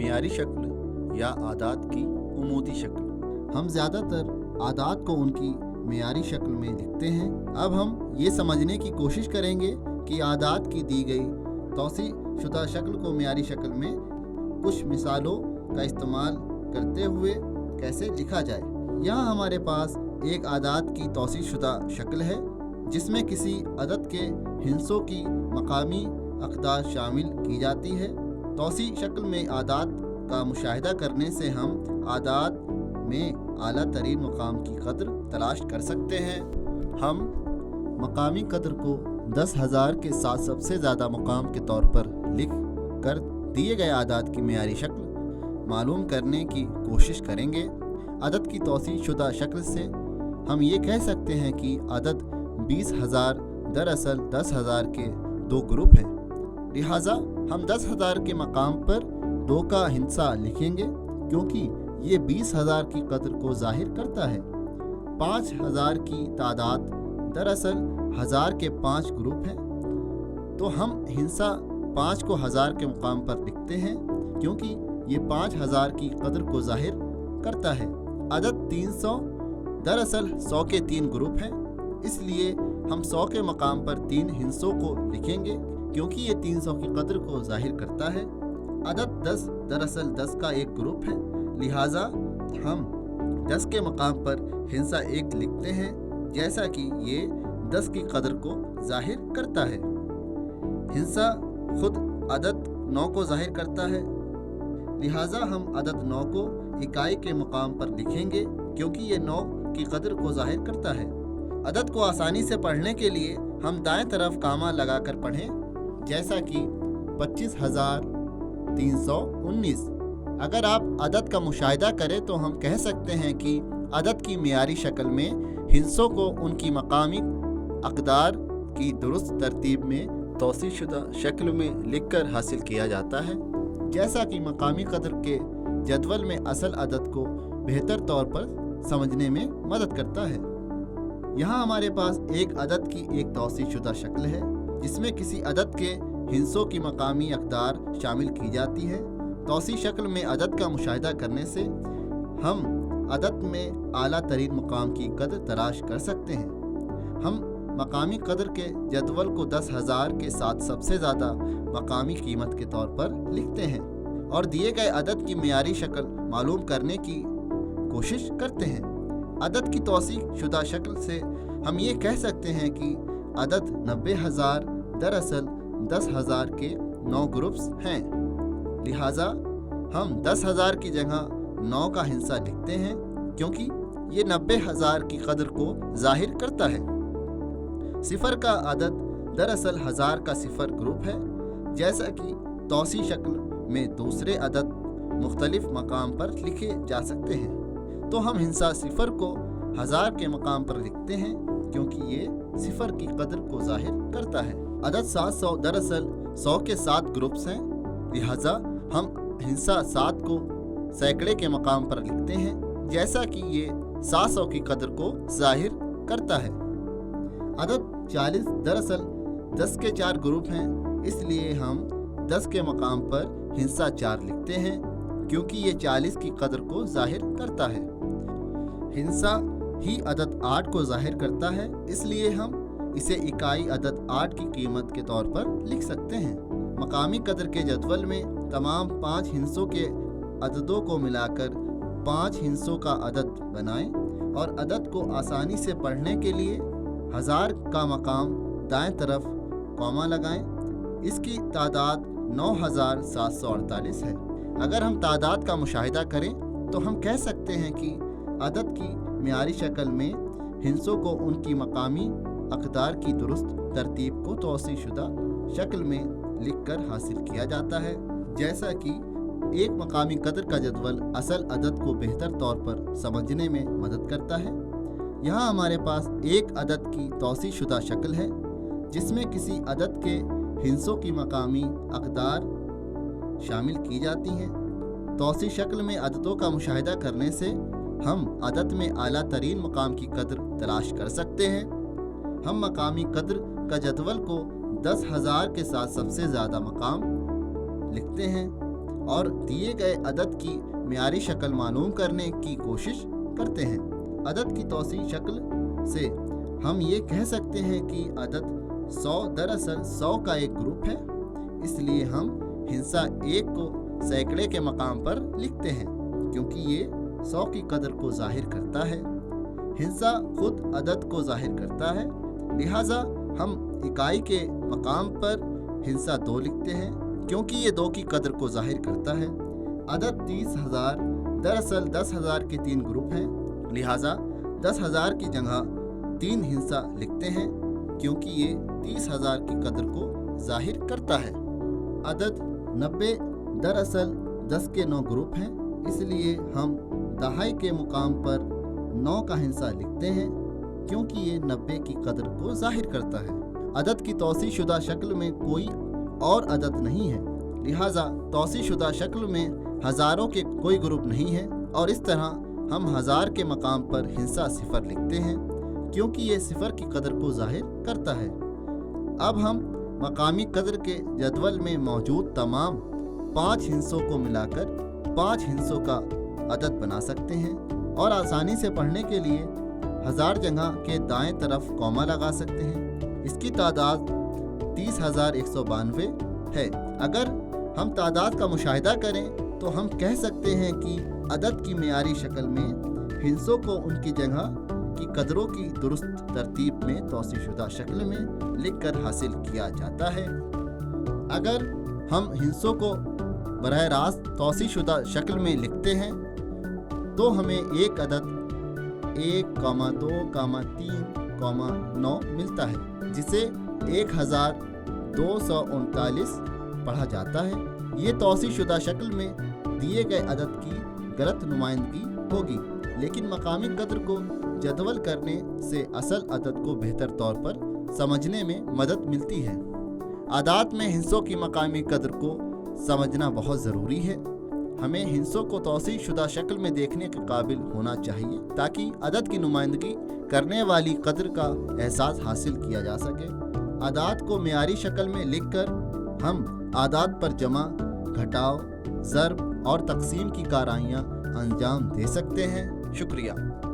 मियारी शक्ल या आदात की उमूदी शक्ल। हम ज़्यादातर आदात को उनकी मियारी शक्ल में लिखते हैं। अब हम ये समझने की कोशिश करेंगे कि आदात की दी गई तौसीह शुदा शक्ल को मियारी शक्ल में कुछ मिसालों का इस्तेमाल करते हुए कैसे लिखा जाए। यहाँ हमारे पास एक आदात की तौसीह शुदा शक्ल है जिसमें किसी अदद के हिस्सों की मकामी अक़दार शामिल की जाती है। तौसीह शक्ल में आदात का मुशाहिदा करने से हम आदात में आला तरीन मकाम की कदर तलाश कर सकते हैं। हम मकामी कदर को 10,000 के साथ सबसे ज़्यादा मकाम के तौर पर लिख कर दिए गए आदात की मियारी शक्ल मालूम करने की कोशिश करेंगे। अदद की तौसीह शुदा शक्ल से हम ये कह सकते हैं कि अदद 20,000 दरअसल 10,000 के दो ग्रुप हैं। लिहाजा हम 10,000 के मकाम पर 2 का हिस्सा लिखेंगे क्योंकि ये 20,000 की कदर को जाहिर करता है। 5,000 की तादाद दरअसल 1000 के 5 ग्रुप हैं, तो हम हिस्सा 5 को 1000 के मुकाम पर लिखते हैं क्योंकि ये 5,000 की कदर को जाहिर करता है। अदद 300 दरअसल 100 के 3 ग्रुप हैं, इसलिए हम 100 के मकाम पर 3 हिस्सों को लिखेंगे क्योंकि ये 300 की कदर को जाहिर करता है। अदद 10 दरअसल 10 का एक ग्रुप है, लिहाजा हम 10 के मकाम पर हिस्सा 1 लिखते हैं जैसा कि ये 10 की कदर को जाहिर करता है। हिस्सा खुद अदद 9 को जाहिर करता है, लिहाजा हम अदद 9 को इकाई के मकाम पर लिखेंगे क्योंकि ये 9 की कदर को जाहिर करता है। अदद को आसानी से पढ़ने के लिए हम दाएं तरफ कामा लगाकर पढ़ें जैसा कि 25,319। अगर आप अदद का मुशाहिदा करें तो हम कह सकते हैं कि अदद की मियारी शक्ल में हिस्सों को उनकी मकामी अक़दार की दुरुस्त तरतीब में तौसीह शुदा शक्ल में लिखकर हासिल किया जाता है, जैसा कि मकामी कदर के जदवल में असल अदद को बेहतर तौर पर समझने में मदद करता है। यहाँ हमारे पास एक अदद की एक तौसीह शुदा शक्ल है जिसमें किसी अदद के हिस्सों की मकामी अक़दार शामिल की जाती है। तौसीह शक्ल में अदद का मुशाहिदा करने से हम अदद में आला तरीन मकाम की कदर तलाश कर सकते हैं। हम मकामी कदर के जदवल को 10,000 के साथ सबसे ज़्यादा मकामी कीमत के तौर पर लिखते हैं और दिए गए अदद की मियारी शक्ल मालूम करने की कोशिश करते हैं। अदद की तौसीह शुदा शक्ल से हम ये कह सकते हैं कि अदद 90,000 दरअसल 10,000 के 9 ग्रुप्स हैं, लिहाजा हम 10,000 की जगह 9 का हिस्सा लिखते हैं क्योंकि ये 90,000 की कदर को जाहिर करता है। सिफर का अदद दरअसल 1000 का सिफर ग्रुप है, जैसा कि तौसीह शक्ल में दूसरे अदद मुख्तलिफ मकाम पर लिखे जा सकते हैं, तो हम हिस्सा सिफर को 1000 के मकाम पर लिखते हैं क्योंकि ये सिफर की कदर को जाहिर करता है। अदद 700 दरअसल 100 के 7 ग्रुप्स हैं, लिहाजा हम हिस्सा 7 को सैकड़े के मकाम पर लिखते हैं जैसा कि ये 700 की कदर को जाहिर करता है। अदद 40 दरअसल 10 के 4 ग्रुप हैं, इसलिए हम 10 के मकाम पर हिस्सा 4 लिखते हैं क्योंकि ये 40 की कदर को जाहिर करता है। हिस्सा ही अदद 8 को जाहिर करता है, इसलिए हम इसे इकाई अदद 8 की कीमत के तौर पर लिख सकते हैं। मकामी कदर के जदवल में तमाम 5 हिस्सों के अददों को मिलाकर 5 हिस्सों का अदद बनाएं और अदद को आसानी से पढ़ने के लिए 1000 का मकाम दाएं तरफ कॉमा लगाएं। इसकी तादाद 9,748 है। अगर हम तादाद का मुशाहिदा करें तो हम कह सकते हैं कि अदद की मियारी शक्ल में हिस्सों को उनकी मकामी अक़दार की दुरुस्त तरतीब को तौसीह शुदा शक्ल में लिखकर हासिल किया जाता है, जैसा कि एक मकामी कदर का जदवल असल अदद को बेहतर तौर पर समझने में मदद करता है। यहाँ हमारे पास एक अदद की तौसीह शुदा शक्ल है जिसमें किसी अदद के हिस्सों की मकामी अक़दार शामिल की जाती हैं। तौसीह शक्ल में अददों का मुशाहिदा करने से हम अदद में आला तरीन मकाम की कदर तलाश कर सकते हैं। हम मकामी कदर का जदवल को 10,000 के साथ सबसे ज़्यादा मकाम लिखते हैं और दिए गए अदद की मियारी शक्ल मालूम करने की कोशिश करते हैं। अदद की तौसीह शक्ल से हम ये कह सकते हैं कि अदद 100 दरअसल 100 का एक ग्रुप है, इसलिए हम हिंसा 1 को सैकड़े के मकाम पर लिखते हैं क्योंकि ये 100 की कदर को जाहिर करता है। हिंसा खुद अदद को जाहिर करता है, लिहाजा हम इकाई के मकाम पर हिंसा 2 लिखते हैं क्योंकि ये 2 की कदर को जाहिर करता है। अदद 30,000 दरअसल 10,000 के 3 ग्रुप हैं, लिहाजा 10,000 की जगह 3 हिंसा लिखते हैं क्योंकि ये 30,000 की कदर को जाहिर करता है। अदद 90 दरअसल 10 के 9 ग्रुप हैं, इसलिए हम दहाई के मुकाम पर 9 का हिंसा लिखते हैं क्योंकि ये 90 की कदर को जाहिर करता है। अदद की तौसीह शुदा शक्ल में कोई और अदद नहीं है, लिहाजा तौसीह शुदा शक्ल में हज़ारों के कोई ग्रुप नहीं है और इस तरह हम 1000 के मकाम पर हिंसा 0 लिखते हैं क्योंकि ये 0 की कदर को जाहिर करता है। अब हम मकामी कदर के जदवल में मौजूद तमाम 5 हिंसों को मिलाकर 5 हिंसों का अदद बना सकते हैं और आसानी से पढ़ने के लिए 1000 जगह के दाएं तरफ कॉमा लगा सकते हैं। इसकी तादाद 30,192 है। अगर हम तादाद का मुशाहिदा करें तो हम कह सकते हैं कि अदद की मियारी शक्ल में हिंसों को उनकी जगह की कदरों की दुरुस्त तरतीब में तौसीह शुदा शक्ल में लिखकर हासिल किया जाता है। अगर हम हिंसों को बराह रास्त तौसीह शुदा शक्ल में लिखते हैं तो हमें एक अदद 1, 2, 3, 9 मिलता है जिसे 1239 पढ़ा जाता है। ये तौसीह शुदा शक्ल में दिए गए अदद की गलत नुमाइंदगी होगी, लेकिन मकामी कदर को जदवल करने से असल अदद को बेहतर तौर पर समझने में मदद मिलती है। आदात में हिंसों की मकामी कदर को समझना बहुत ज़रूरी है। हमें हिंसों को तौसीह शुदा शक्ल में देखने के काबिल होना चाहिए ताकि अदद की नुमाइंदगी करने वाली कदर का एहसास हासिल किया जा सके। आदात को मियारी शक्ल में लिखकर हम आदात पर जमा, घटाव, ज़र्ब और तकसीम की कार्रवाइयाँ अंजाम दे सकते हैं। शुक्रिया।